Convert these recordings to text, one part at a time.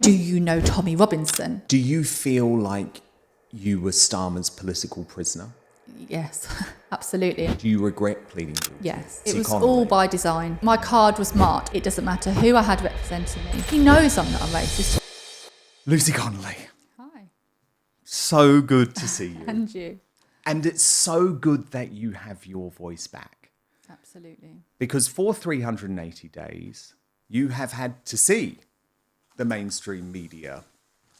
do you know Tommy Robinson? Do you feel like you were Starmer's political prisoner? Yes, absolutely. Do you regret pleading guilty? Yes, it Lucy was Connolly. all by design. My card was marked. It doesn't matter who I had representing me. He knows I'm not a racist. Lucy Connolly. Hi. So good to see you. And you. And it's so good that you have your voice back. Absolutely. Because for 380 days, you have had to see the mainstream media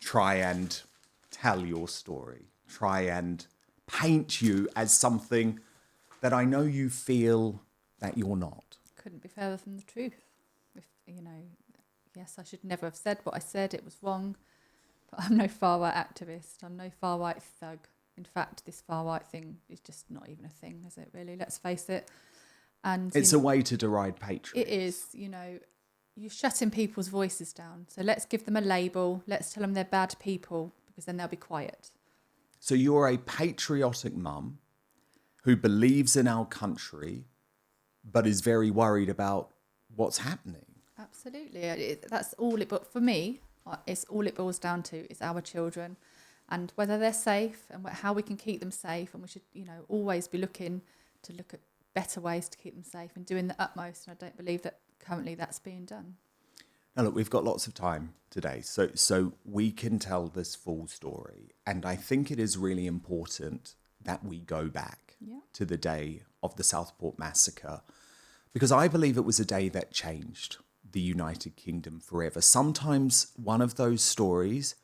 try and tell your story, try and paint you as something that I know you feel that you're not. Couldn't be further from the truth. Yes, I should never have said what I said. It was wrong. But I'm no far-right activist. I'm no far-right thug. In fact, this far-right thing is just not even a thing, is it really? Let's face it. And it's a way to deride patriots. It is, you're shutting people's voices down. So let's give them a label. Let's tell them they're bad people, because then they'll be quiet. So you're a patriotic mum who believes in our country, but is very worried about what's happening. Absolutely. That's all it, but for me, it's all it boils down to is our children and whether they're safe and how we can keep them safe. And we should, always be looking at better ways to keep them safe and doing the utmost. And I don't believe that currently that's being done. Now, look, we've got lots of time today, so we can tell this full story. And I think it is really important that we go back to the day of the Southport massacre, because I believe it was a day that changed the United Kingdom forever. Sometimes one of those stories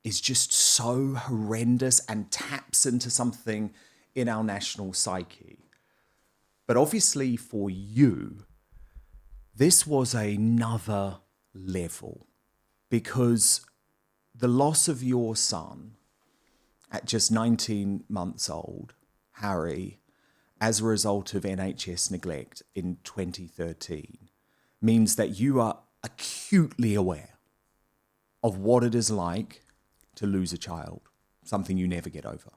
is just so horrendous and taps into something in our national psyche. But obviously for you, this was another level, because the loss of your son at just 19 months old, Harry, as a result of NHS neglect in 2013, means that you are acutely aware of what it is like to lose a child, something you never get over.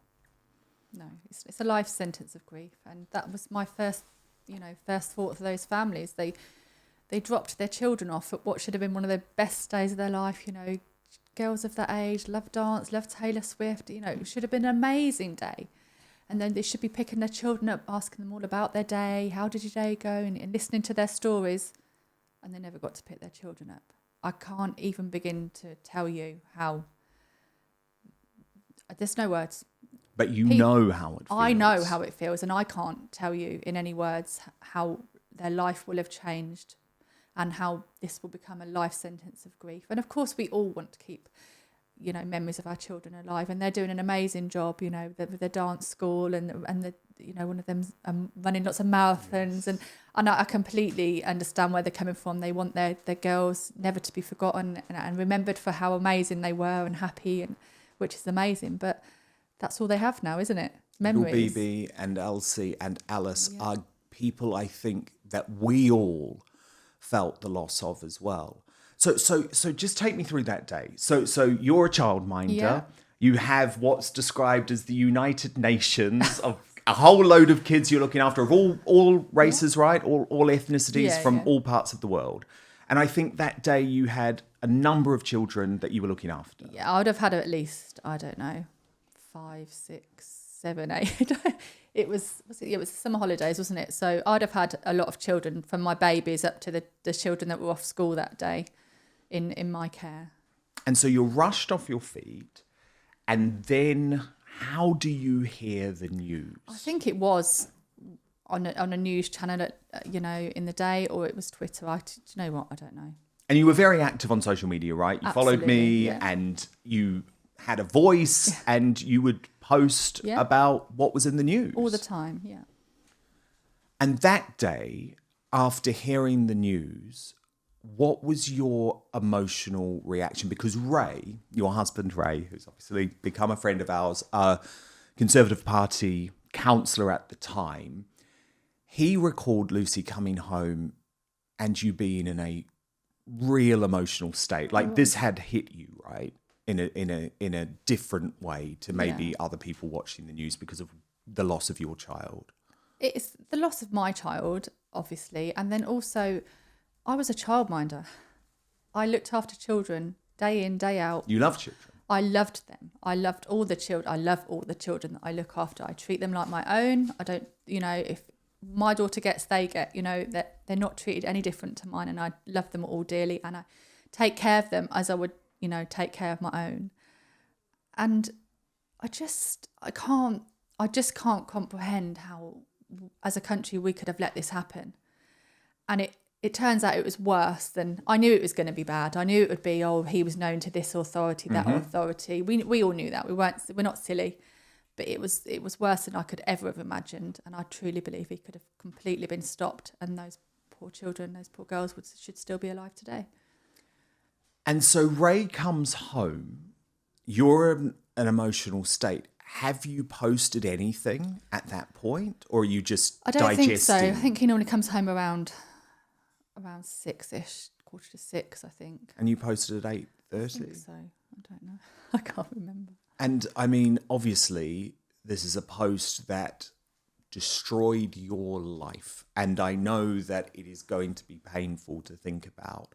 No, it's a life sentence of grief. And that was my first thought for those families. They dropped their children off at what should have been one of the best days of their life. Girls of that age love dance, love Taylor Swift. It should have been an amazing day. And then they should be picking their children up, asking them all about their day. How did your day go? And listening to their stories. And they never got to pick their children up. I can't even begin to tell you how. There's no words. But you know how it feels. I know how it feels, and I can't tell you in any words how their life will have changed and how this will become a life sentence of grief. And of course, we all want to keep, memories of our children alive, and they're doing an amazing job, with their dance school and one of them's running lots of marathons. And I completely understand where they're coming from. They want their girls never to be forgotten and remembered for how amazing they were and happy, and which is amazing. But that's all they have now, isn't it? Memories. Little BB and Elsie and Alice are people, I think, that we all felt the loss of as well. So just take me through that day. So you're a childminder. Yeah. You have what's described as the United Nations of a whole load of kids you're looking after, of all races, right? All ethnicities from all parts of the world. And I think that day you had a number of children that you were looking after. Yeah, I would have had at least, I don't know, 5, 6, 7, 8. It was summer holidays, wasn't it? So I'd have had a lot of children, from my babies up to the children that were off school that day in my care. And so you're rushed off your feet, and then how do you hear the news? I think it was on a news channel, in the day, or it was Twitter. Do you know what? I don't know. And you were very active on social media, right? You Absolutely, followed me, yeah. and you had a voice, and you would post about what was in the news. All the time, yeah. And that day, after hearing the news, what was your emotional reaction? Because Ray, your husband Ray, who's obviously become a friend of ours, a Conservative Party councillor at the time, he recalled Lucy coming home and you being in a real emotional state. Like this had hit you, right? In a different way to maybe other people watching the news because of the loss of your child. It's the loss of my child, obviously, and then also I was a childminder. I looked after children day in, day out. You love children. I loved them. I loved all the children. I love all the children that I look after. I treat them like my own. I don't, if my daughter gets, they get, that they're not treated any different to mine, and I love them all dearly, and I take care of them as I would, take care of my own. And I just can't comprehend how, as a country, we could have let this happen. And it turns out it was worse than, I knew it was going to be bad. I knew it would be, he was known to this authority, that authority. We all knew that. We're not silly. But it was worse than I could ever have imagined. And I truly believe he could have completely been stopped. And those poor children, those poor girls should still be alive today. And so Ray comes home. You're in an emotional state. Have you posted anything at that point? Or are you just digesting? I don't think so. I think he normally comes home around 6-ish, 5:45, I think. And you posted at 8:30? I think so. I don't know. I can't remember. And I mean, obviously, this is a post that destroyed your life. And I know that it is going to be painful to think about.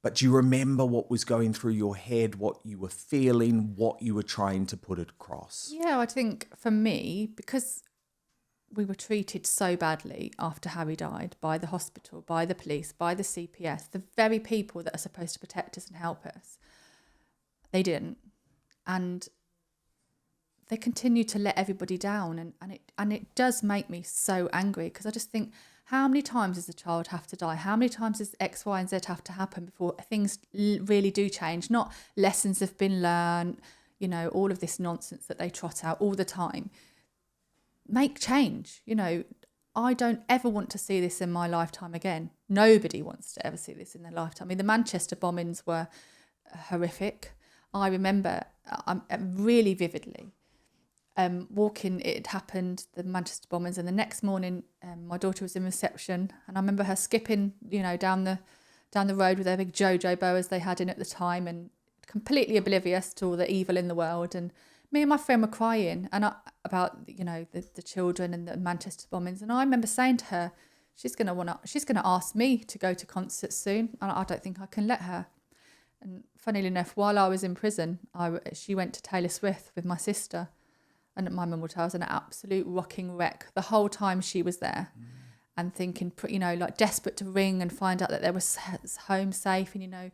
But do you remember what was going through your head, what you were feeling, what you were trying to put across? Yeah, I think for me, because we were treated so badly after Harry died by the hospital, by the police, by the CPS, the very people that are supposed to protect us and help us, they didn't. And they continue to let everybody down. And it does make me so angry, because I just think, how many times does a child have to die? How many times does X, Y, and Z have to happen before things really do change? Not lessons have been learned, all of this nonsense that they trot out all the time. Make change. I don't ever want to see this in my lifetime again. Nobody wants to ever see this in their lifetime. I mean, the Manchester bombings were horrific. I remember really vividly walking, it happened, the Manchester bombings, and the next morning my daughter was in reception, and I remember her skipping, down the road with their big Jojo boas they had in at the time, and completely oblivious to all the evil in the world. And me and my friend were crying about the children and the Manchester bombings, and I remember saying to her, she's going to ask me to go to concerts soon, and I don't think I can let her. And funnily enough, while I was in prison, she went to Taylor Swift with my sister. And my mum will tell us, an absolute rocking wreck the whole time she was there. And thinking, like desperate to ring and find out that there was home safe, and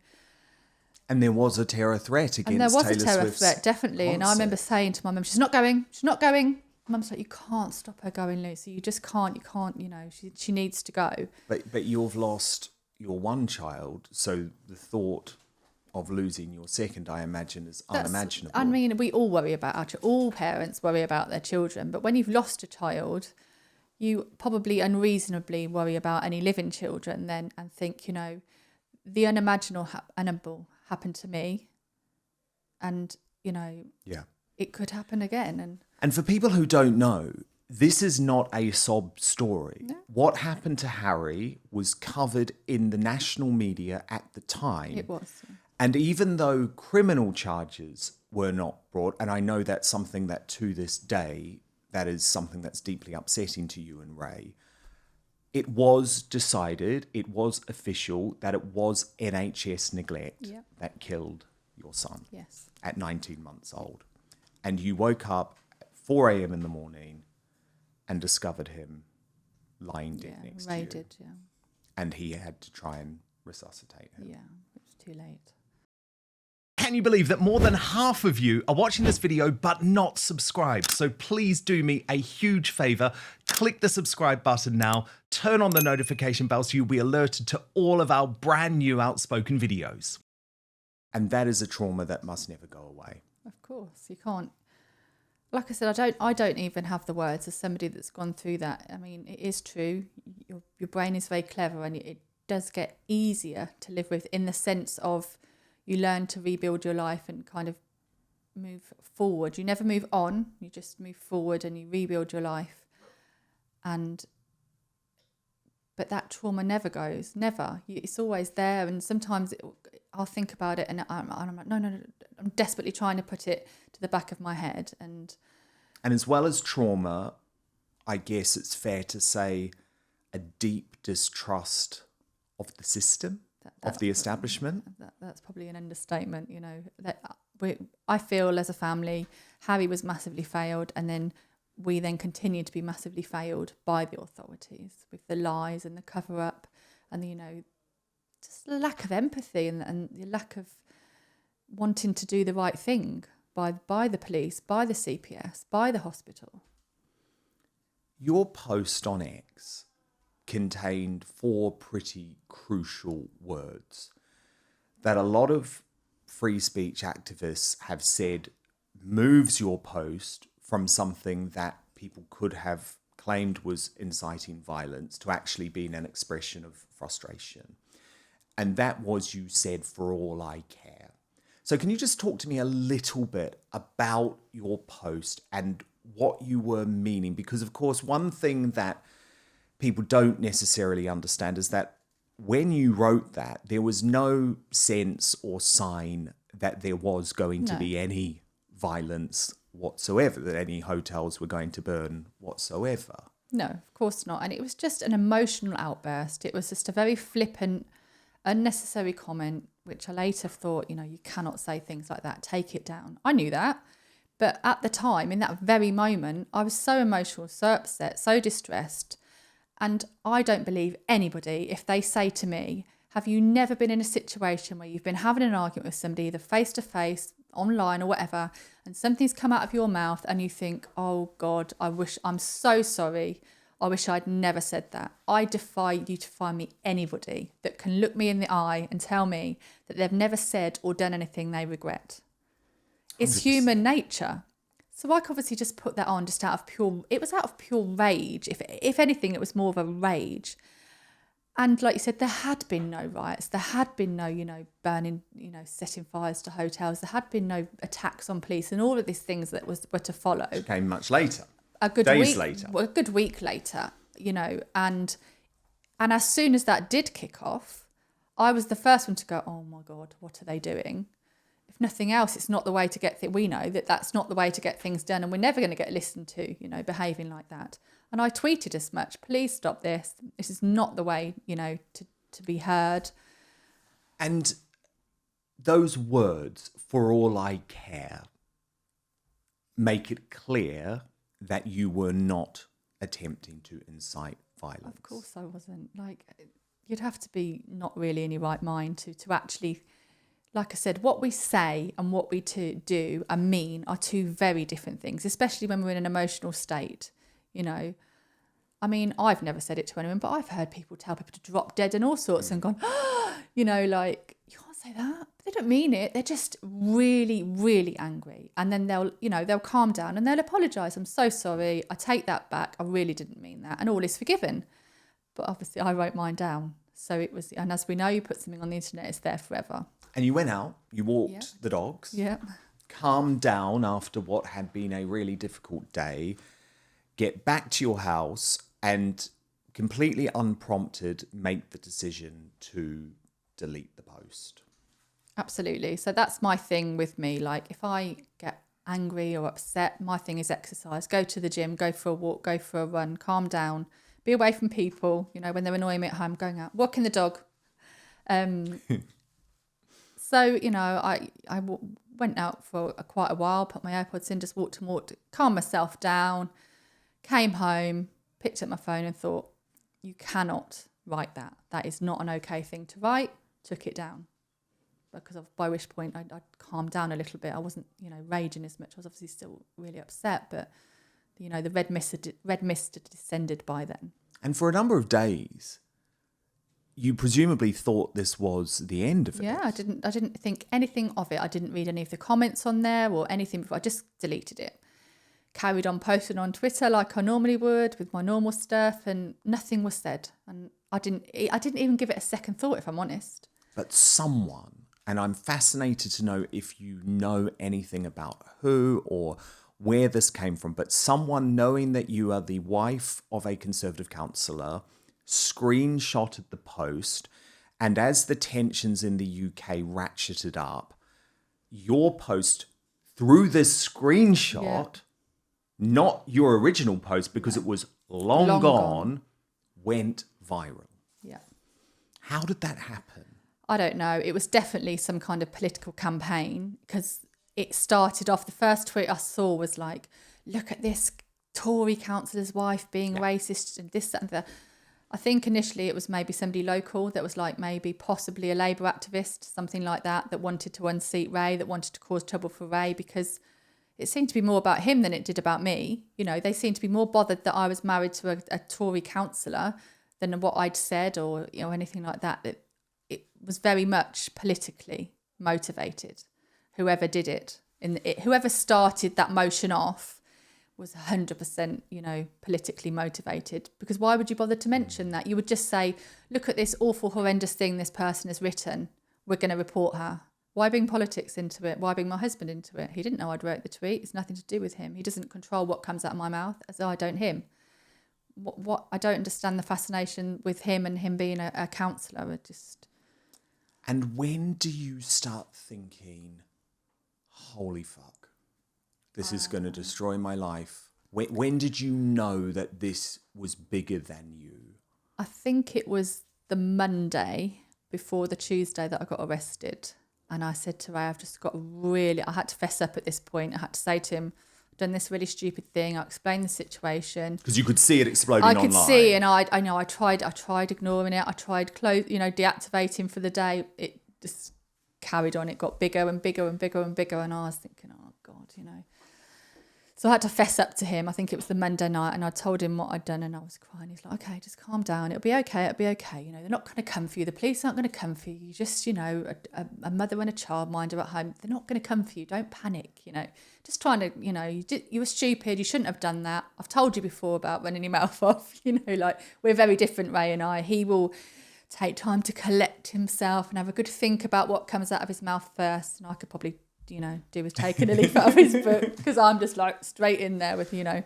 And there was a terror threat against Taylor Swift's. And there was a terror threat, definitely. Concert. And I remember saying to my mum, she's not going. Mum's like, you can't stop her going, Lucy. You just can't, she needs to go. But you've lost your one child, so the thought of losing your second, I imagine, is unimaginable. I mean, we all worry about our children. All parents worry about their children. But when you've lost a child, you probably unreasonably worry about any living children then, and think, the unimaginable happened to me. And, it could happen again. And for people who don't know, this is not a sob story. No. What happened to Harry was covered in the national media at the time. It was. And even though criminal charges were not brought, and I know that's something that to this day, that is something that's deeply upsetting to you and Ray, it was decided, it was official, that it was NHS neglect that killed your son at 19 months old. And you woke up at 4 a.m. in the morning and discovered him lying dead next to you. Did, And he had to try and resuscitate him. Yeah, it was too late. Can you believe that more than half of you are watching this video but not subscribed? So please do me a huge favour, click the subscribe button now, turn on the notification bell so you'll be alerted to all of our brand new Outspoken videos. And that is a trauma that must never go away. Of course, you can't. Like I said, I don't even have the words as somebody that's gone through that. I mean, it is true. Your brain is very clever, and it does get easier to live with, in the sense of you learn to rebuild your life and kind of move forward. You never move on, you just move forward and you rebuild your life. But that trauma never goes, never. It's always there. And sometimes I'll think about it and I'm like, no, I'm desperately trying to put it to the back of my head. And as well as trauma, I guess it's fair to say a deep distrust of the system. of the establishment? That's probably an understatement, you know. I feel as a family, Harry was massively failed, and then we then continued to be massively failed by the authorities with the lies and the cover-up and, you know, just the lack of empathy and the lack of wanting to do the right thing by the police, by the CPS, by the hospital. Your post on X contained 4 pretty crucial words that a lot of free speech activists have said moves your post from something that people could have claimed was inciting violence to actually being an expression of frustration. And that was, you said, "For all I care." So can you just talk to me a little bit about your post and what you were meaning? Because, of course, one thing that people don't necessarily understand is that when you wrote that, there was no sense or sign that there was going to be any violence whatsoever, that any hotels were going to burn whatsoever. No, of course not. And it was just an emotional outburst. It was just a very flippant, unnecessary comment, which I later thought, you know, you cannot say things like that. Take it down. I knew that. But at the time, in that very moment, I was so emotional, so upset, so distressed. And I don't believe anybody, if they say to me, have you never been in a situation where you've been having an argument with somebody, either face to face, online or whatever, and something's come out of your mouth and you think, oh God, I'm so sorry. I wish I'd never said that. I defy you to find me anybody that can look me in the eye and tell me that they've never said or done anything they regret. It's 100%. Human nature. So I could obviously just put that on just out of pure rage. If anything, it was more of a rage. And like you said, there had been no riots. There had been no, you know, burning, you know, setting fires to hotels. There had been no attacks on police and all of these things that were to follow. It came much later. Days later. Well, a good week later, you know. And as soon as that did kick off, I was the first one to go, oh my God, what are they doing? If nothing else, it's not the way to get things. We know that that's not the way to get things done, and we're never going to get listened to, you know, behaving like that. And I tweeted as much. Please stop this. This is not the way, you know, to be heard. And those words, "for all I care," make it clear that you were not attempting to incite violence. Of course I wasn't. Like, you'd have to be not really in your right mind to actually, like I said, what we say and what we do and mean are 2 very different things, especially when we're in an emotional state, you know. I mean, I've never said it to anyone, but I've heard people tell people to drop dead and all sorts and gone, you know, like, you can't say that. But they don't mean it. They're just really, really angry. And then they'll calm down and they'll apologise. I'm so sorry. I take that back. I really didn't mean that. And all is forgiven. But obviously I wrote mine down. So it was, and as we know, you put something on the internet, it's there forever. And you went out, you walked the dogs, calmed down after what had been a really difficult day, get back to your house and completely unprompted make the decision to delete the post. Absolutely. So that's my thing with me. Like, if I get angry or upset, my thing is exercise. Go to the gym, go for a walk, go for a run, calm down, be away from people. You know, when they're annoying me at home, going out, walking the dog. So, you know, I went out for quite a while, put my AirPods in, just walked and walked, calmed myself down, came home, picked up my phone and thought, you cannot write that. That is not an okay thing to write. Took it down. Because by which point I'd calmed down a little bit. I wasn't, you know, raging as much. I was obviously still really upset, but, you know, the red mist had descended by then. And for a number of days, you presumably thought this was the end of it. Yeah, I didn't think anything of it. I didn't read any of the comments on there or anything before. I just deleted it. Carried on posting on Twitter like I normally would with my normal stuff, and nothing was said. And I didn't even give it a second thought, if I'm honest. But someone, and I'm fascinated to know if you know anything about who or where this came from, but someone, knowing that you are the wife of a Conservative councillor, screenshotted the post, and as the tensions in the UK ratcheted up, your post through this screenshot, not your original post because it was long gone, went viral. Yeah. How did that happen? I don't know. It was definitely some kind of political campaign, because it started off, the first tweet I saw was like, look at this Tory councillor's wife being racist and this, that and that. I think initially it was maybe somebody local that was like maybe possibly a Labour activist, something like that, that wanted to unseat Ray, that wanted to cause trouble for Ray, because it seemed to be more about him than it did about me. You know, they seemed to be more bothered that I was married to a Tory councillor than what I'd said or, you know, anything like that. It was very much politically motivated. Whoever did it, whoever started that motion off was 100%, you know, politically motivated. Because why would you bother to mention that? You would just say, look at this awful, horrendous thing this person has written. We're going to report her. Why bring politics into it? Why bring my husband into it? He didn't know I'd wrote the tweet. It's nothing to do with him. He doesn't control what comes out of my mouth, as I don't him. What I don't understand the fascination with him and him being a counsellor. And when do you start thinking, holy fuck, this is going to destroy my life? When did you know that this was bigger than you? I think it was the Monday before the Tuesday that I got arrested. And I said to Ray, I had to fess up at this point. I had to say to him, I've done this really stupid thing. I explained the situation. Because you could see it exploding online. I could see, and I know I tried ignoring it. I tried deactivating for the day. It just carried on. It got bigger and bigger and bigger and bigger. And I was thinking, oh God, you know. So I had to fess up to him. I think it was the Monday night, and I told him what I'd done, and I was crying. He's like, okay, just calm down. It'll be okay. It'll be okay. You know, they're not going to come for you. The police aren't going to come for you. You just, you know, a mother and a childminder at home. They're not going to come for you. Don't panic. You know, just trying to, you know, you were stupid. You shouldn't have done that. I've told you before about running your mouth off. You know, like, we're very different, Ray and I. He will take time to collect himself and have a good think about what comes out of his mouth first. And I could probably, you know, do with taking a leaf out of his book, because I'm just like straight in there with, you know,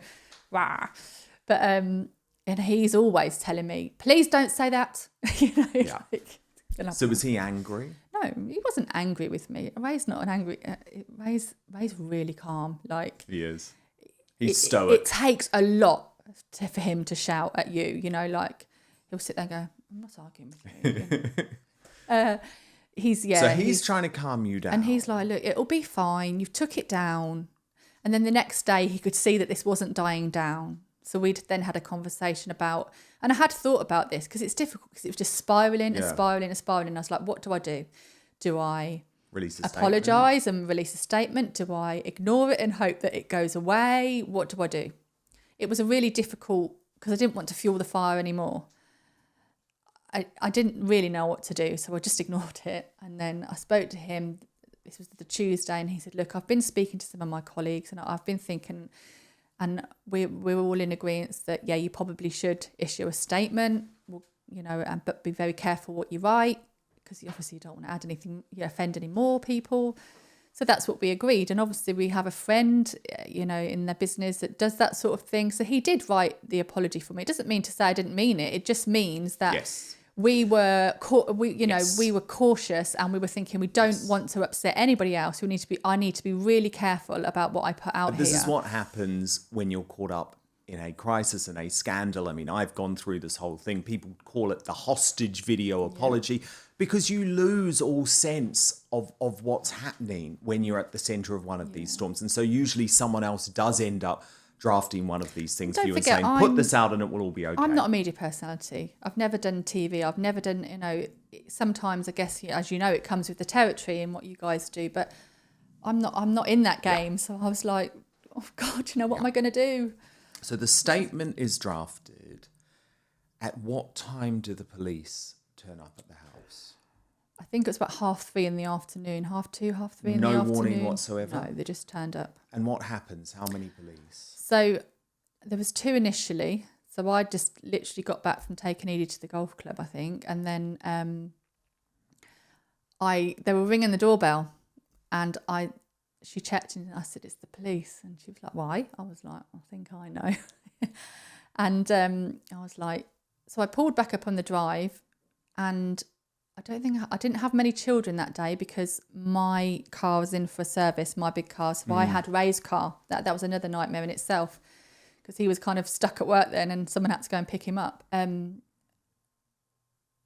rah. But and he's always telling me, please don't say that. You know, yeah. Like, so was he angry? No, he wasn't angry with me. Ray's not an angry. Ray's really calm. Like, he is. He's stoic. It takes a lot for him to shout at you. You know, like, he'll sit there and go, I'm not arguing with you. He's trying to calm you down. And he's like, look, it'll be fine. You've took it down. And then the next day he could see that this wasn't dying down. So we'd then had a conversation about, and I had thought about this because it's difficult because it was just spiraling and spiraling and spiraling. I was like, what do I do? Do I apologise and release a statement? Do I ignore it and hope that it goes away? What do I do? It was a really difficult, because I didn't want to fuel the fire anymore. I didn't really know what to do, so I just ignored it. And then I spoke to him, this was the Tuesday, and he said, look, I've been speaking to some of my colleagues and I've been thinking, and we're all in agreement that, yeah, you probably should issue a statement, you know, but be very careful what you write, because you obviously don't want to add anything, offend any more people. So that's what we agreed. And obviously we have a friend, you know, in the business that does that sort of thing. So he did write the apology for me. It doesn't mean to say I didn't mean it. It just means that we were cautious, and we were thinking we don't want to upset anybody else. I need to be really careful about what I put out here. This is what happens when you're caught up in a crisis and a scandal. I mean, I've gone through this whole thing. People call it the hostage video apology, because you lose all sense of what's happening when you're at the center of one of these storms. And so usually someone else does end up drafting one of these things for you and saying, put this out and it will all be okay. I'm not a media personality. I've never done TV. I've never done, you know, sometimes I guess, as you know, it comes with the territory and what you guys do, but I'm not in that game. Yeah. So I was like, oh God, you know, what am I going to do? So the statement is drafted. At what time do the police turn up at the house? I think it was about 3:30 in the afternoon, 2:30, 3:30 in the afternoon. No warning whatsoever? No, they just turned up. And what happens? How many police? So there was 2 initially. So I just literally got back from taking Edie to the golf club, I think. And then they were ringing the doorbell, and she checked and I said, it's the police. And she was like, why? I was like, I think I know. And I was like, so I pulled back up on the drive, and I didn't have many children that day because my car was in for service, my big car. So I had Ray's car. That was another nightmare in itself, because he was kind of stuck at work then and someone had to go and pick him up.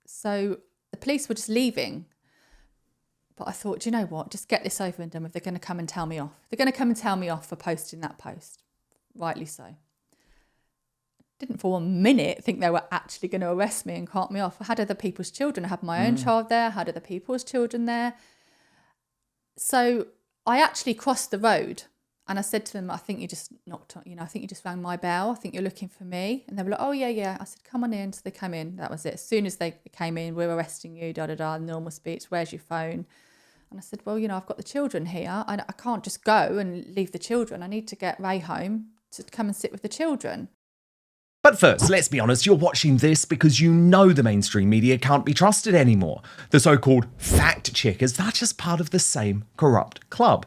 So the police were just leaving. But I thought, do you know what? Just get this over and done with. They're going to come and tell me off. They're going to come and tell me off for posting that post. Rightly so. Didn't for 1 minute think they were actually going to arrest me and cart me off. I had other people's children. I had my own child there. I had other people's children there. So I actually crossed the road and I said to them, I think you just knocked on, I think you just rang my bell. I think you're looking for me. And they were like, oh, yeah. I said, come on in. So they came in. That was it. As soon as they came in, we're arresting you, normal speech. Where's your phone? And I said, well, I've got the children here. I can't just go and leave the children. I need to get Ray home to come and sit with the children. But first, let's be honest, you're watching this because you know the mainstream media can't be trusted anymore. The so-called fact checkers, they're just part of the same corrupt club.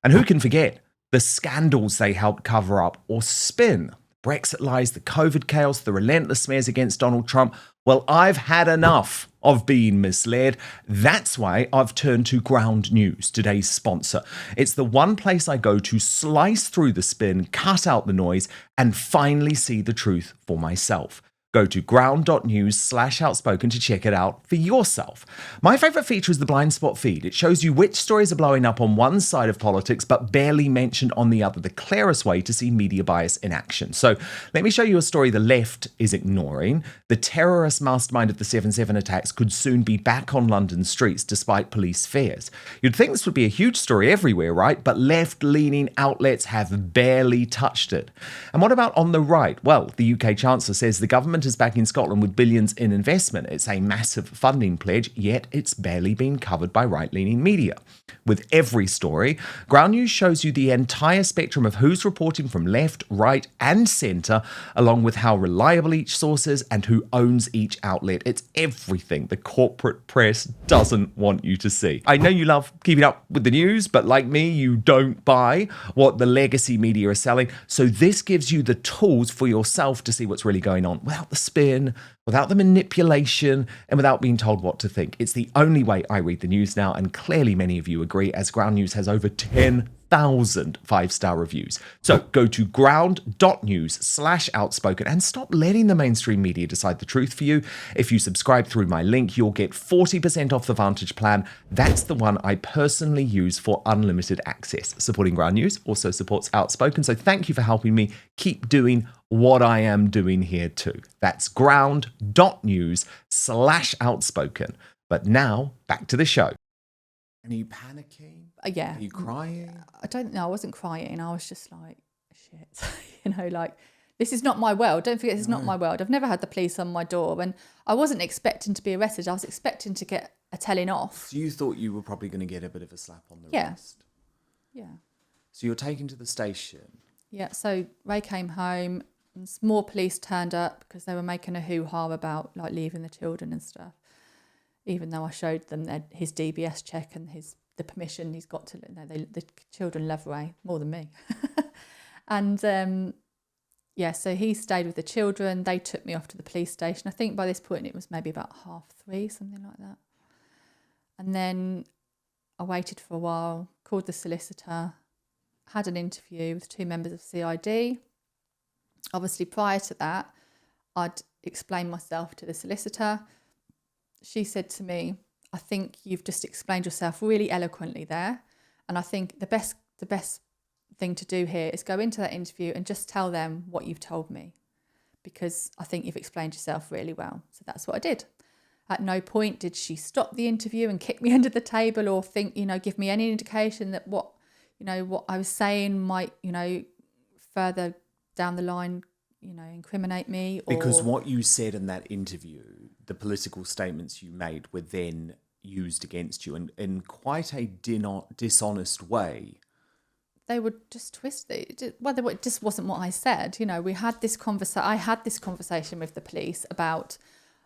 And who can forget the scandals they helped cover up or spin? Brexit lies, the COVID chaos, the relentless smears against Donald Trump. Well, I've had enough of being misled. That's why I've turned to Ground News, today's sponsor. It's the one place I go to slice through the spin, cut out the noise, and finally see the truth for myself. Go to ground.news/outspoken to check it out for yourself. My favourite feature is the blind spot feed. It shows you which stories are blowing up on one side of politics but barely mentioned on the other, the clearest way to see media bias in action. So let me show you a story the left is ignoring. The terrorist mastermind of the 7/7 attacks could soon be back on London streets despite police fears. You'd think this would be a huge story everywhere, right? But left-leaning outlets have barely touched it. And what about on the right? Well, the UK Chancellor says the government is backing Scotland with billions in investment. It's a massive funding pledge, yet it's barely been covered by right-leaning media. With every story, Ground News shows you the entire spectrum of who's reporting from left, right, and centre, along with how reliable each source is and who owns each outlet. It's everything the corporate press doesn't want you to see. I know you love keeping up with the news, but like me, you don't buy what the legacy media are selling. So this gives you the tools for yourself to see what's really going on without the spin, without the manipulation, and without being told what to think. It's the only way I read the news now, and clearly many of you agree, as Ground News has over 10,000 five-star reviews. So go to ground.news/outspoken and stop letting the mainstream media decide the truth for you. If you subscribe through my link, you'll get 40% off the Vantage plan. That's the one I personally use for unlimited access. Supporting Ground News also supports Outspoken, so thank you for helping me keep doing what I am doing here too. That's ground.news/outspoken. But now, back to the show. Are you panicking? Yeah. Are you crying? I don't know. I wasn't crying. I was just like, shit. Like, this is not my world. Don't forget, this is not my world. I've never had the police on my door, and I wasn't expecting to be arrested. I was expecting to get a telling off. So you thought you were probably going to get a bit of a slap on the wrist? Yeah. So you're taken to the station? Yeah. So Ray came home, and more police turned up because they were making a hoo-ha about like leaving the children and stuff. Even though I showed them his DBS check and the permission he's got to, the children love Ray more than me. And so he stayed with the children. They took me off to the police station. I think by this point it was maybe about 3:30, something like that. And then I waited for a while, called the solicitor, had an interview with 2 members of CID. Obviously, prior to that, I'd explained myself to the solicitor. She said to me, I think you've just explained yourself really eloquently there. And I think the best thing to do here is go into that interview and just tell them what you've told me, because I think you've explained yourself really well. So that's what I did. At no point did she stop the interview and kick me under the table or think, give me any indication that what I was saying might, further down the line, incriminate me. Because what you said in that interview, the political statements you made were then used against you in quite a dishonest way. They would just twist it. Well, it just wasn't what I said. We had this I had this conversation with the police about,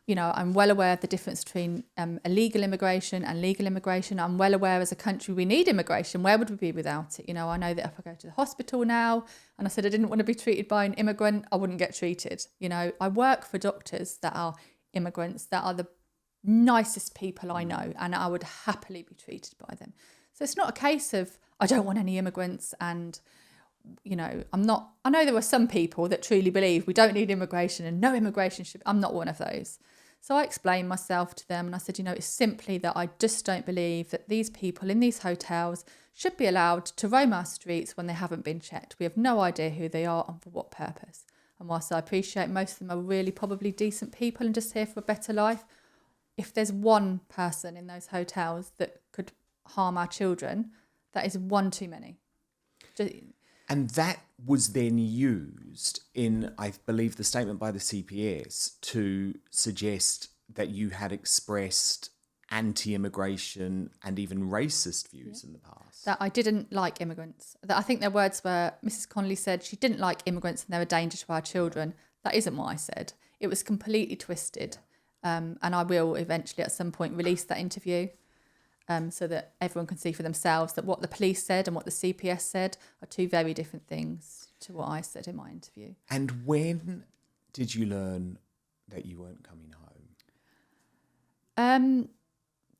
I'm well aware of the difference between illegal immigration and legal immigration. I'm well aware as a country we need immigration. Where would we be without it? I know that if I go to the hospital now and I said I didn't want to be treated by an immigrant, I wouldn't get treated. I work for doctors that are immigrants, that are the nicest people I know, and I would happily be treated by them. So it's not a case of I don't want any immigrants and, I know there are some people that truly believe we don't need immigration and no immigration should. I'm not one of those. So I explained myself to them and I said, it's simply that I just don't believe that these people in these hotels should be allowed to roam our streets when they haven't been checked. We have no idea who they are and for what purpose. And whilst I appreciate most of them are really probably decent people and just here for a better life, if there's one person in those hotels that could harm our children, that is one too many. And that was then used in, I believe, the statement by the CPS to suggest that you had expressed anti-immigration and even racist views in the past. That I didn't like immigrants. That I think their words were, Mrs. Connolly said she didn't like immigrants and they're a danger to our children. That isn't what I said. It was completely twisted. And I will eventually at some point release that interview. So that everyone can see for themselves that what the police said and what the CPS said are two very different things to what I said in my interview. And when did you learn that you weren't coming home?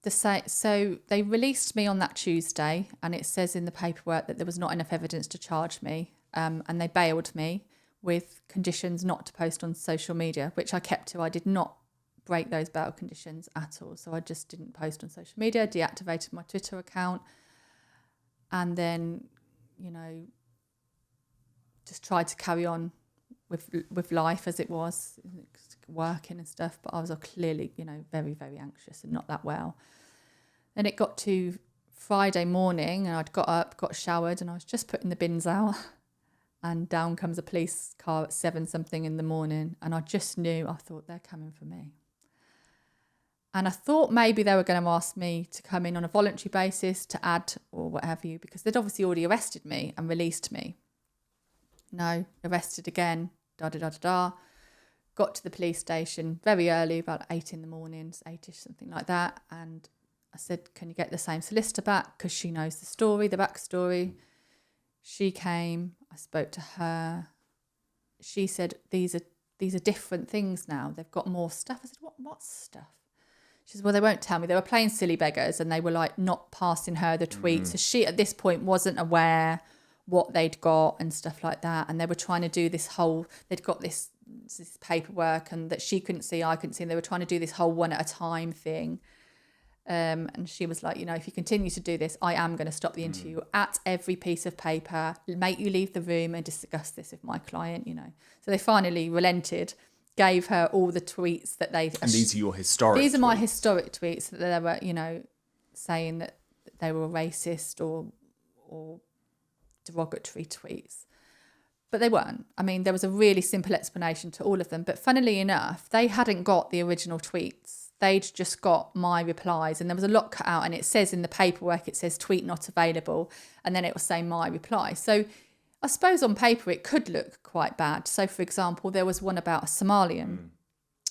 So they released me on that Tuesday, and it says in the paperwork that there was not enough evidence to charge me, and they bailed me with conditions not to post on social media, which I kept to. I did not break those bail conditions at all. So I just didn't post on social media, deactivated my Twitter account, and then, just tried to carry on with life as it was, working and stuff. But I was clearly, very, very anxious and not that well. Then it got to Friday morning and I'd got up, got showered, and I was just putting the bins out. And down comes a police car at 7-something in the morning. And I just knew, I thought, they're coming for me. And I thought maybe they were going to ask me to come in on a voluntary basis to add or what have you, because they'd obviously already arrested me and released me. No, arrested again, da-da-da-da-da. Got to the police station very early, about 8 in the morning, 8ish, something like that. And I said, can you get the same solicitor back? Because she knows the story, the backstory. She came, I spoke to her. She said, these are different things now. They've got more stuff. I said, what stuff? She said, well, they won't tell me. They were playing silly beggars and they were not passing her the tweets. So she, at this point, wasn't aware what they'd got and stuff like that. And they were trying to do they'd got this paperwork and that she couldn't see, I couldn't see. And they were trying to do this whole one at a time thing. And she was like, if you continue to do this, I am going to stop the interview at every piece of paper, make you leave the room and discuss this with my client, So they finally relented, gave her all the tweets that they... And these are your historic These are tweets. my historic tweets that they were, saying that they were racist or derogatory tweets. But they weren't. I mean, there was a really simple explanation to all of them. But funnily enough, they hadn't got the original tweets. They'd just got my replies, and there was a lot cut out, and it says in the paperwork, it says tweet not available, and then it will say my reply. So I suppose on paper it could look quite bad. So, for example, there was one about a Somalian.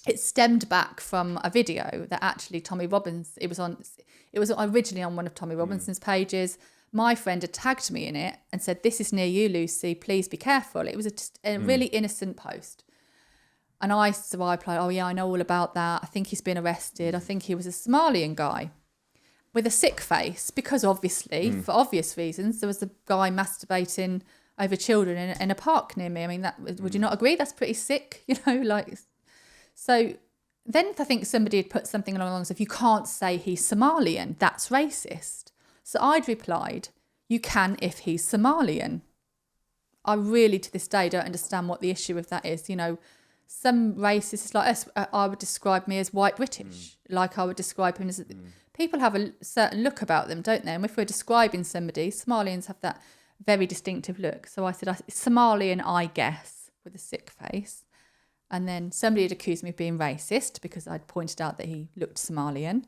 It stemmed back from a video that actually Tommy Robbins, it was originally on one of Tommy Robinson's pages. My friend had tagged me in it and said, this is near you, Lucy, please be careful. It was a really innocent post. And I replied, oh yeah, I know all about that. I think he's been arrested. I think he was a Somalian guy with a sick face, because obviously, for obvious reasons, there was a guy masturbating over children in a park near me. I mean, would you not agree? That's pretty sick, So then I think somebody had put something along the lines of, you can't say he's Somalian, that's racist. So I'd replied, you can if he's Somalian. I really, to this day, don't understand what the issue with that is. Some racists like us, I would describe me as white British, like I would describe him as... People have a certain look about them, don't they? And if we're describing somebody, Somalians have that very distinctive look. So I said, Somalian, I guess, with a sick face. And then somebody had accused me of being racist because I'd pointed out that he looked Somalian.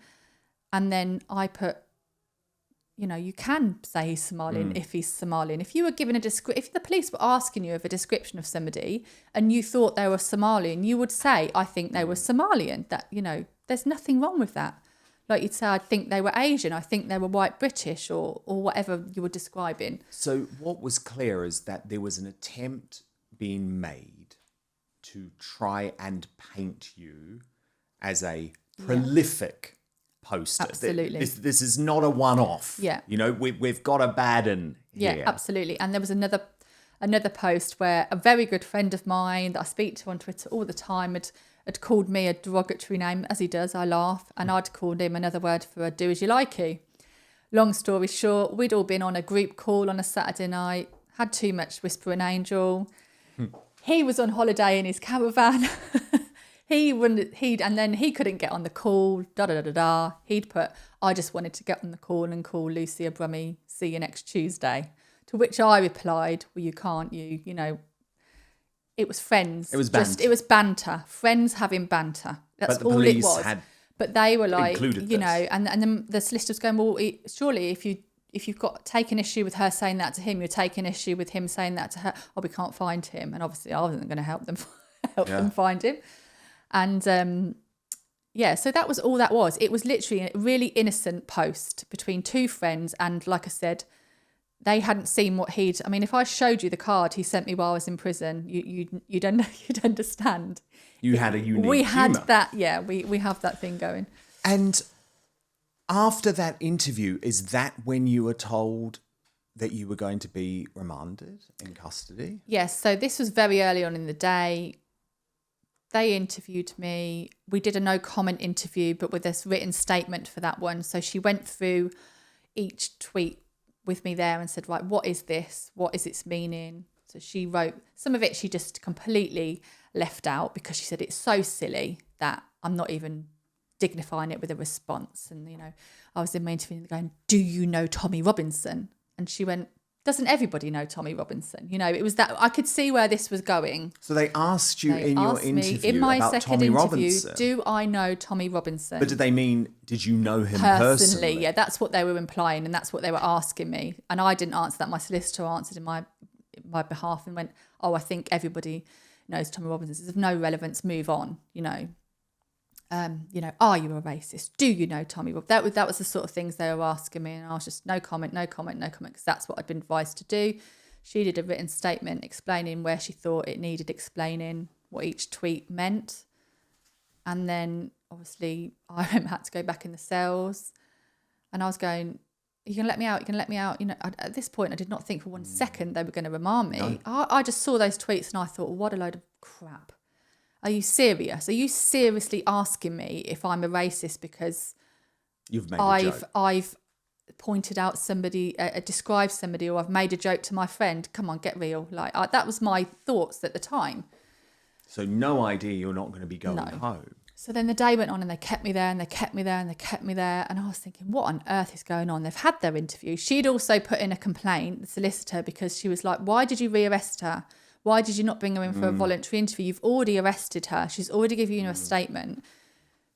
And then I put, you can say he's Somalian if he's Somalian. If you were given if the police were asking you of a description of somebody and you thought they were Somalian, you would say, I think they were Somalian. That, there's nothing wrong with that. Like you'd say, I think they were Asian. I think they were white British or whatever you were describing. So what was clear is that there was an attempt being made to try and paint you as a prolific poster. Absolutely. This is not a one-off. Yeah. We've got a bad one here. Yeah, absolutely. And there was another post where a very good friend of mine that I speak to on Twitter all the time had had called me a derogatory name, as he does. I laugh. And I'd called him another word for a do as you likey. Long story short, we'd all been on a group call on a Saturday night, had too much whispering angel. He was on holiday in his caravan. And then he couldn't get on the call, He'd put, I just wanted to get on the call and call Lucy a brummie, see you next Tuesday. To which I replied, well, you can't, you know, it was friends. It was banter. It was banter. Friends having banter. That's all it was. But they were like, you know, and then the solicitor's going, well, surely if you've got taken issue with her saying that to him, you're taking issue with him saying that to her. Oh, we can't find him. And obviously I wasn't going to help them find him. And so that was all that was. It was literally a really innocent post between two friends. And like I said, they hadn't seen what I mean, if I showed you the card he sent me while I was in prison, you'd understand. You had a unique We had humour. that, yeah, we have that thing going. And after that interview, is that when you were told that you were going to be remanded in custody? Yes, so this was very early on in the day. They interviewed me. We did a no comment interview, but with this written statement for that one. So she went through each tweet with me there and said, right, what is this? What is its meaning? So she wrote, some of it she just completely left out because she said it's so silly that I'm not even dignifying it with a response. And, you know, I was in my interview going, do you know Tommy Robinson? And she went, doesn't everybody know Tommy Robinson? You know, it was that I could see where this was going. So they asked you in your interview in my about second Tommy interview, Robinson. do I know Tommy Robinson? But did they mean, did you know him personally? Yeah, that's what they were implying and that's what they were asking me. And I didn't answer that. My solicitor answered in my behalf and went, oh, I think everybody knows Tommy Robinson. It's of no relevance, move on, you know. Are you a racist? Do you know Tommy Robinson? That was the sort of things they were asking me, and I was just no comment, because that's what I'd been advised to do. She did a written statement explaining where she thought it needed explaining, what each tweet meant, and then obviously I had to go back in the cells, and I was going, you can let me out, you can let me out. You know, at this point I did not think for 1 second they were going to remand me. No. I just saw those tweets and I thought, what a load of crap. Are you serious? Are you seriously asking me if I'm a racist because you've made a joke? I've pointed out somebody, described somebody, or I've made a joke to my friend? Come on, get real. That was my thoughts at the time. So no idea you're not going to be going home. So then the day went on and they kept me there and they kept me there and they kept me there. And I was thinking, what on earth is going on? They've had their interview. She'd also put in a complaint, the solicitor, because she was like, why did you rearrest her? Why did you not bring her in for a voluntary interview? You've already arrested her. She's already given you a statement.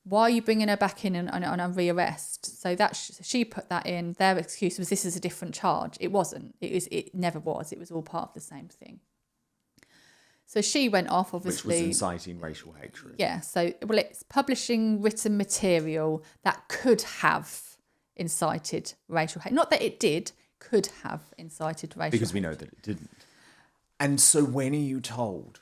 Why are you bringing her back in on a rearrest? So that she put that in. Their excuse was this is a different charge. It wasn't. It never was. It was all part of the same thing. So she went off, obviously. Which was inciting racial hatred. Yeah. So, it's publishing written material that could have incited racial hate. Not that it did, could have incited racial hate. Because we know that it didn't. And so when are you told?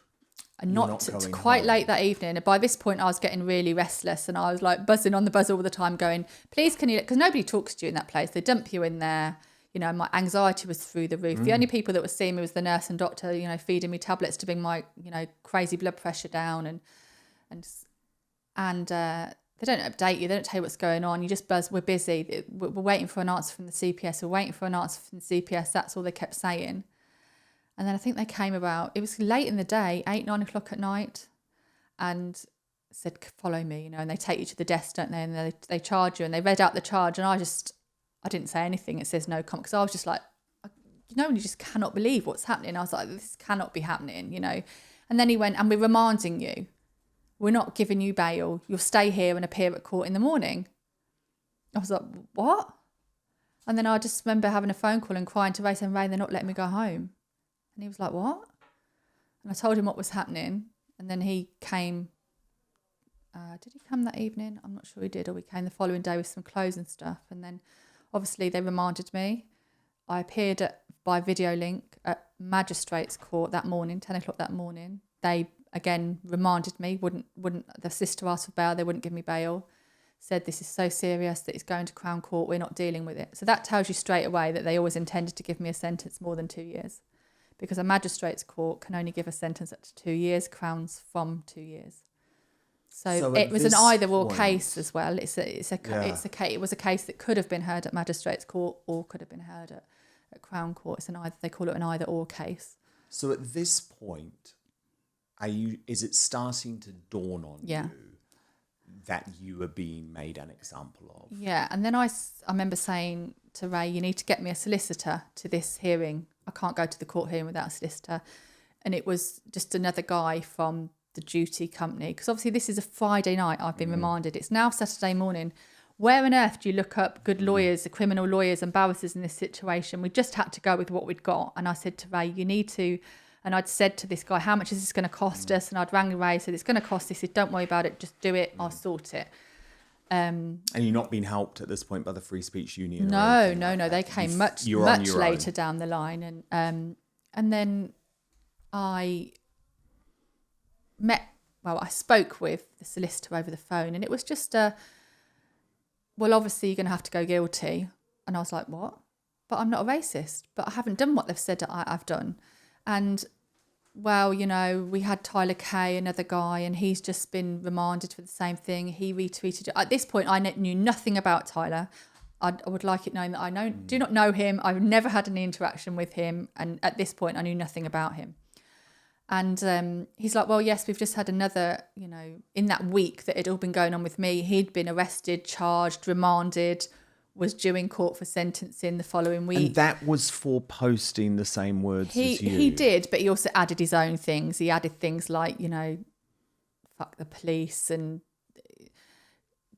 And not quite late that evening. And by this point, I was getting really restless and I was like buzzing on the buzzer all the time going, please, can you, because nobody talks to you in that place. They dump you in there. You know, my anxiety was through the roof. The only people that were seeing me was the nurse and doctor, you know, feeding me tablets to bring my, you know, crazy blood pressure down. And they don't update you. They don't tell you what's going on. You just buzz, we're busy. We're waiting for an answer from the CPS. We're waiting for an answer from the CPS. That's all they kept saying. And then I think they came about, it was late in the day, 8, 9 o'clock at night, and said, follow me, you know, and they take you to the desk, don't they? And they charge you, and they read out the charge, and I didn't say anything. It says no comment, because I was just like, you know, and you just cannot believe what's happening. I was like, this cannot be happening, you know. And then he went, and we're remanding you. We're not giving you bail. You'll stay here and appear at court in the morning. I was like, what? And then I just remember having a phone call and crying to Ray saying, Ray, they're not letting me go home. And he was like, what? And I told him what was happening. And then he came. Did he come that evening? I'm not sure he did. Or he came the following day with some clothes and stuff. And then obviously they remanded me. I appeared by video link at Magistrates Court that morning, 10 o'clock that morning. They again remanded me. The sister asked for bail. They wouldn't give me bail. Said this is so serious that it's going to Crown Court. We're not dealing with it. So that tells you straight away that they always intended to give me a sentence more than 2 years. Because a magistrate's court can only give a sentence up to 2 years, Crown's from 2 years. So it was an either-or case as well. It was a case that could have been heard at Magistrates Court or could have been heard at Crown Court. They call it an either-or case. So at this point, is it starting to dawn on you that you are being made an example of? Yeah, and then I remember saying to Ray, you need to get me a solicitor to this hearing. I can't go to the court hearing without a solicitor. And it was just another guy from the duty company, because obviously this is a Friday night, I've been reminded. It's now Saturday morning. Where on earth do you look up good lawyers, criminal lawyers and barristers in this situation? We just had to go with what we'd got. And I said to Ray, you need to, and I'd said to this guy, how much is this going to cost us? And I'd rang Ray, said it's going to cost this. He said, don't worry about it, just do it, I'll sort it. And you're not being helped at this point by the Free Speech Union? No. They came much later down the line. And then I spoke with the solicitor over the phone, and it was just obviously you're going to have to go guilty. And I was like, what? But I'm not a racist, but I haven't done what they've said that I've done. And we had Tyler Kay, another guy, and he's just been remanded for the same thing. He retweeted it. At this point, I knew nothing about Tyler. I would like it known that do not know him. I've never had any interaction with him. And at this point, I knew nothing about him. And he's like, well, yes, we've just had another, in that week that it had all been going on with me, he'd been arrested, charged, remanded, was due in court for sentencing the following week. And that was for posting the same words as you? He did, but he also added his own things. He added things like, fuck the police and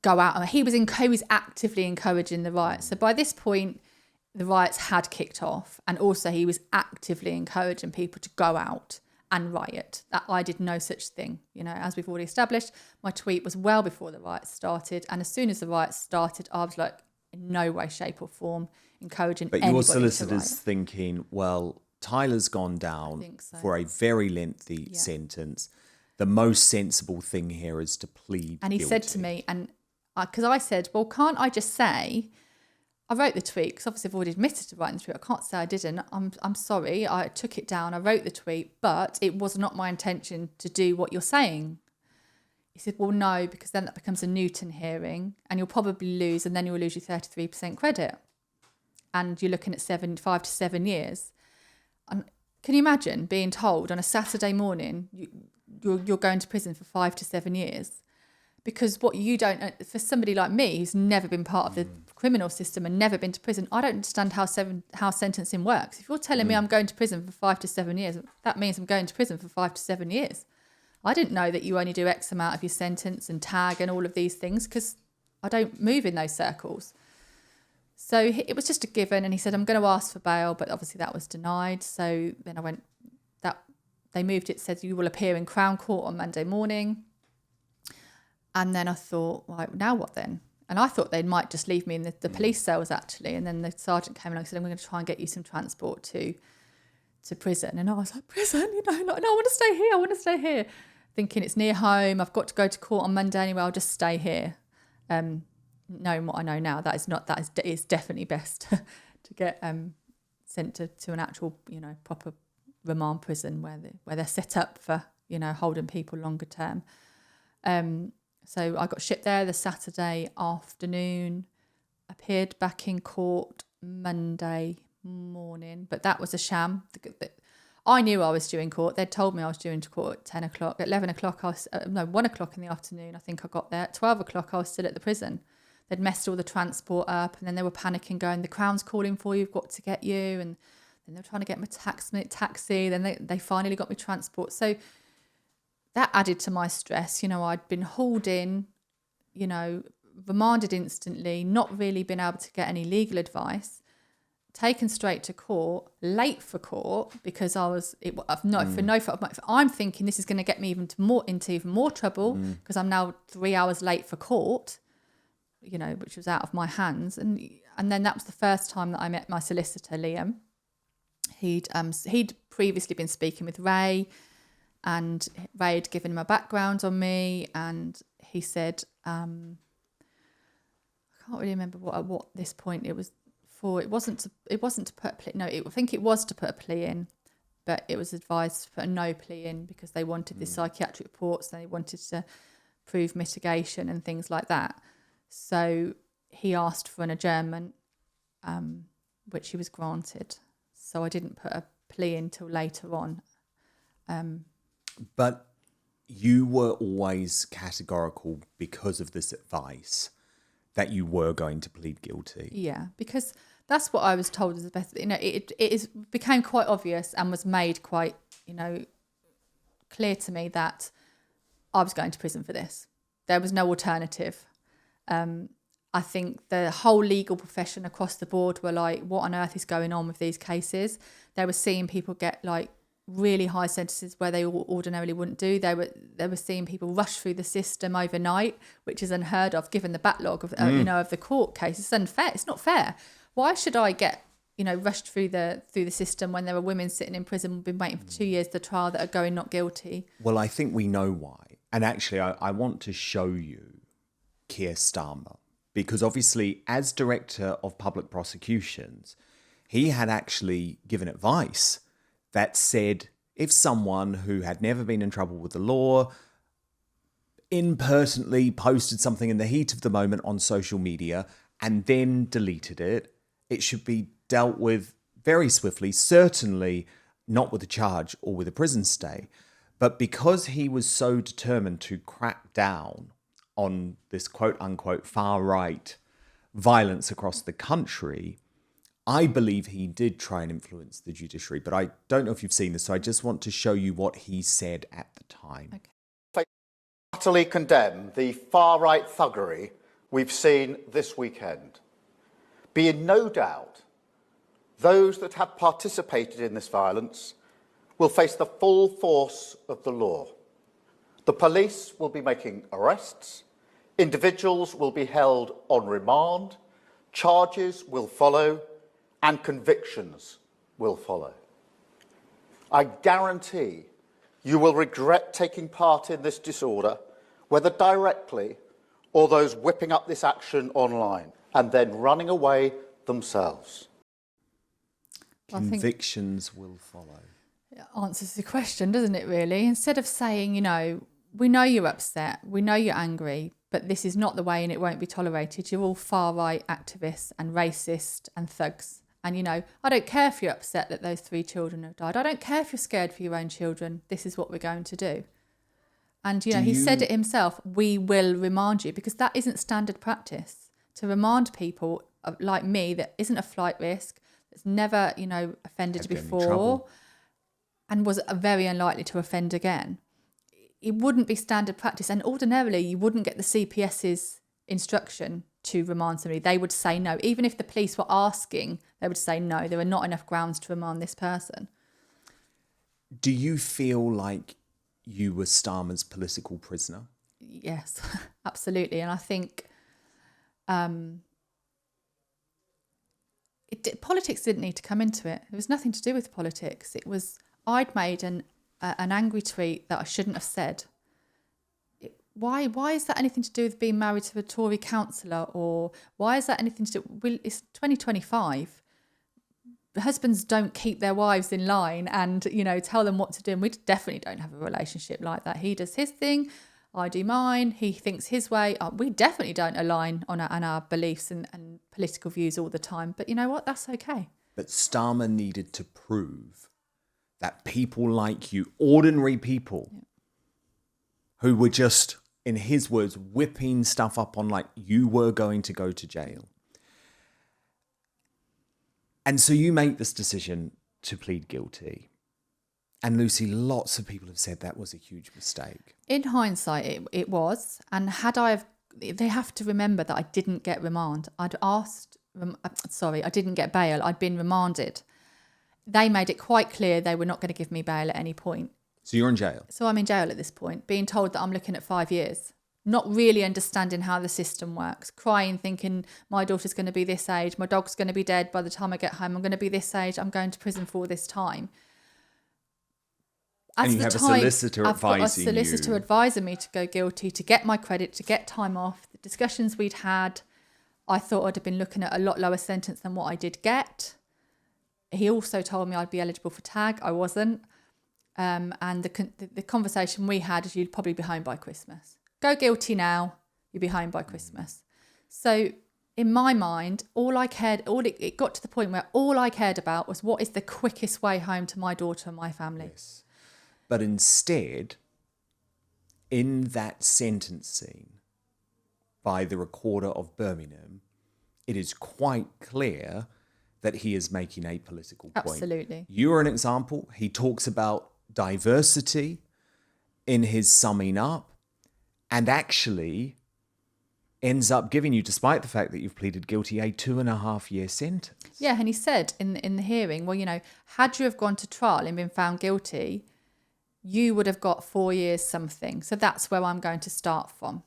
go out. He was actively encouraging the riots. So by this point, the riots had kicked off. And also he was actively encouraging people to go out and riot. That I did no such thing. As we've already established, my tweet was well before the riots started. And as soon as the riots started, I was like, in no way, shape or form encouraging anybody to riot. But your solicitor's thinking, well, Tyler's gone down for a very lengthy sentence. The most sensible thing here is to plead And he guilty. said to me, and because I said, well, can't I just say, I wrote the tweet, because obviously I've already admitted to writing the tweet. I can't say I didn't. I'm sorry. I took it down. I wrote the tweet, but it was not my intention to do what you're saying. He said, well, no, because then that becomes a Newton hearing and you'll probably lose, and then you'll lose your 33% credit. And you're looking at 5 to 7 years. And can you imagine being told on a Saturday morning, you're going to prison for 5 to 7 years? Because what you don't, for somebody like me who's never been part of the criminal system and never been to prison, I don't understand how sentencing works. If you're telling me I'm going to prison for 5 to 7 years, that means I'm going to prison for 5 to 7 years. I didn't know that you only do X amount of your sentence and tag and all of these things, because I don't move in those circles. So it was just a given, and he said, I'm going to ask for bail, but obviously that was denied. So then I went, they moved it, said you will appear in Crown Court on Monday morning. And then I thought, right, now what then? And I thought they might just leave me in the police cells, actually. And then the sergeant came along and said, I'm going to try and get you some transport to prison. And I was like, prison? No, I want to stay here. Thinking it's near home. I've got to go to court on Monday anyway. I'll just stay here. Knowing what I know now, that is definitely best to get sent to an actual, proper remand prison where they're set up for, holding people longer term. So I got shipped there the Saturday afternoon, appeared back in court Monday morning, but that was a sham. I knew I was due in court. They'd told me I was due into court at 10 o'clock. At 11 o'clock, 1 o'clock in the afternoon, I think I got there. At 12 o'clock, I was still at the prison. They'd messed all the transport up, and then they were panicking, going, the Crown's calling for you, we've got to get you. And then they were trying to get me a taxi. Then they finally got me transport. So that added to my stress. I'd been hauled in, remanded instantly, not really been able to get any legal advice, taken straight to court, late for court because I'm thinking this is going to get me into even more trouble because I'm now 3 hours late for court, which was out of my hands. And then that was the first time that I met my solicitor, Liam. He'd previously been speaking with Ray, and Ray had given him a background on me, and he said, I can't really remember what this point it was for. It wasn't to put a plea. No, I think it was to put a plea in, but it was advised to put a no plea in because they wanted the psychiatric reports. They wanted to prove mitigation and things like that. So he asked for an adjournment, which he was granted. So I didn't put a plea until later on. But you were always categorical because of this advice that you were going to plead guilty. Yeah, because that's what I was told is the best. It became quite obvious and was made quite, clear to me that I was going to prison for this. There was no alternative. I think the whole legal profession across the board were like, what on earth is going on with these cases? They were seeing people get like really high sentences where they ordinarily wouldn't do. They were seeing people rush through the system overnight, which is unheard of given the backlog of of the court cases. It's unfair. It's not fair. Why should I get rushed through the system when there are women sitting in prison, been waiting for 2 years the trial, that are going not guilty? Well, I think we know why. And actually, I want to show you Keir Starmer, because obviously, as Director of Public Prosecutions, he had actually given advice that said if someone who had never been in trouble with the law inadvertently posted something in the heat of the moment on social media and then deleted it, it should be dealt with very swiftly, certainly not with a charge or with a prison stay. But because he was so determined to crack down on this quote-unquote far-right violence across the country, I believe he did try and influence the judiciary. But I don't know if you've seen this, so I just want to show you what he said at the time. Okay. Utterly condemn the far-right thuggery we've seen this weekend. Be in no doubt those that have participated in this violence will face the full force of the law. The police will be making arrests, individuals will be held on remand, charges will follow, and convictions will follow. I guarantee you will regret taking part in this disorder, whether directly or those whipping up this action online and then running away themselves. Convictions will follow. It answers the question, doesn't it, really? Instead of saying, we know you're upset, we know you're angry, but this is not the way and it won't be tolerated. You're all far-right activists and racist and thugs. And, I don't care if you're upset that those 3 children have died. I don't care if you're scared for your own children. This is what we're going to do. And, he said it himself, we will remand you, because that isn't standard practice. To remand people like me that isn't a flight risk, that's never, offended before and was very unlikely to offend again. It wouldn't be standard practice. And ordinarily, you wouldn't get the CPS's instruction to remand somebody. They would say no. Even if the police were asking, they would say no, there are not enough grounds to remand this person. Do you feel like you were Starmer's political prisoner? Yes, absolutely. And I think politics didn't need to come into it. There was nothing to do with politics. It was, I'd made an angry tweet that I shouldn't have said. Why is that anything to do with being married to a Tory councillor? Or why is that anything to do... Well, it's 2025. Husbands don't keep their wives in line and, tell them what to do. And we definitely don't have a relationship like that. He does his thing, I do mine, he thinks his way. We definitely don't align on our beliefs and political views all the time. But you know what? That's okay. But Starmer needed to prove that people like you, ordinary people, who were just, in his words, whipping stuff up on like you were going to go to jail. And so you make this decision to plead guilty. And Lucy, lots of people have said that was a huge mistake. In hindsight, it was. And they have to remember that I didn't get remand. I didn't get bail. I'd been remanded. They made it quite clear they were not going to give me bail at any point. So you're in jail? So I'm in jail at this point, being told that I'm looking at 5 years, not really understanding how the system works, crying, thinking my daughter's going to be this age, my dog's going to be dead by the time I get home, I'm going to be this age, I'm going to prison for all this time. And you have a solicitor advising you. I've got a solicitor advising me to go guilty, to get my credit, to get time off. The discussions we'd had, I thought I'd have been looking at a lot lower sentence than what I did get. He also told me I'd be eligible for tag. I wasn't. And the conversation we had is you'd probably be home by Christmas. go guilty now, you'll be home by Christmas. So in my mind, it got to the point where all I cared about was what is the quickest way home to my daughter and my family. Yes. But instead, in that sentencing by the Recorder of Birmingham, it is quite clear that he is making a political point. Absolutely. You're an example. He talks about diversity in his summing up, and actually ends up giving you, despite the fact that you've pleaded guilty, a 2.5-year sentence. Yeah, and he said in the hearing, well, had you have gone to trial and been found guilty, you would have got 4 years something. So that's where I'm going to start from.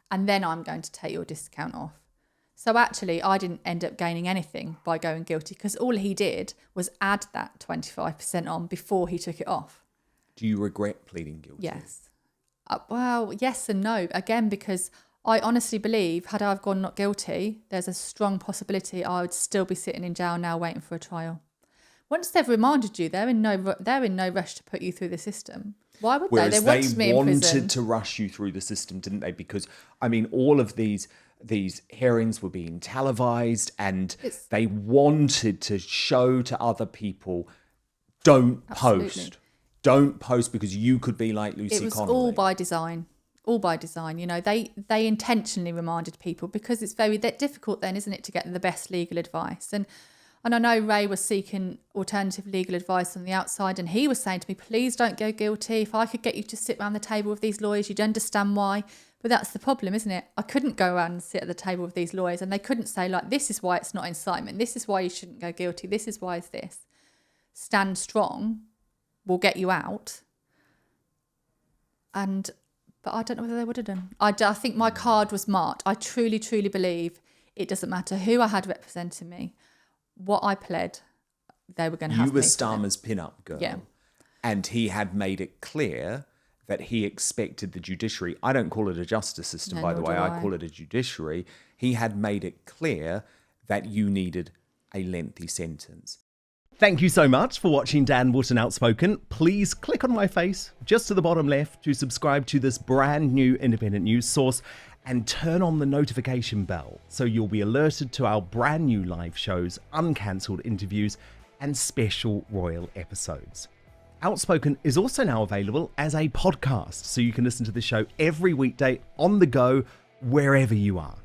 And then I'm going to take your discount off. So actually, I didn't end up gaining anything by going guilty, because all he did was add that 25% on before he took it off. Do you regret pleading guilty? Yes. Well, yes and no. Again, because I honestly believe, had I gone not guilty, there's a strong possibility I would still be sitting in jail now waiting for a trial. Once they've remanded you, they're in no rush to put you through the system. Why would Whereas they? Wanted me in prison. wanted to rush you through the system, didn't they? Because, I mean, all of these hearings were being televised, and they wanted to show to other people, don't post. Don't post, because you could be like Lucy Connolly. It was all by design. All by design. They intentionally reminded people, because it's very difficult then, isn't it, to get the best legal advice. And I know Ray was seeking alternative legal advice on the outside, and he was saying to me, please don't go guilty. If I could get you to sit around the table with these lawyers, you'd understand why. But that's the problem, isn't it? I couldn't go around and sit at the table with these lawyers, and they couldn't say, like, this is why it's not incitement. This is why you shouldn't go guilty. This is why it's this. Stand strong. We'll get you out. But I don't know whether they would have done. I think my card was marked. I truly, truly believe it doesn't matter who I had representing me. What I pled, they were going to have You me. were Starmer's pin-up girl. Yeah. And he had made it clear that he expected the judiciary, I don't call it a justice system, by the way, I call it a judiciary. He had made it clear that you needed a lengthy sentence. Thank you so much for watching Dan Wootton Outspoken. Please click on my face just to the bottom left to subscribe to this brand new independent news source, and turn on the notification bell so you'll be alerted to our brand new live shows, uncancelled interviews, and special royal episodes. Outspoken is also now available as a podcast, so you can listen to the show every weekday on the go, wherever you are.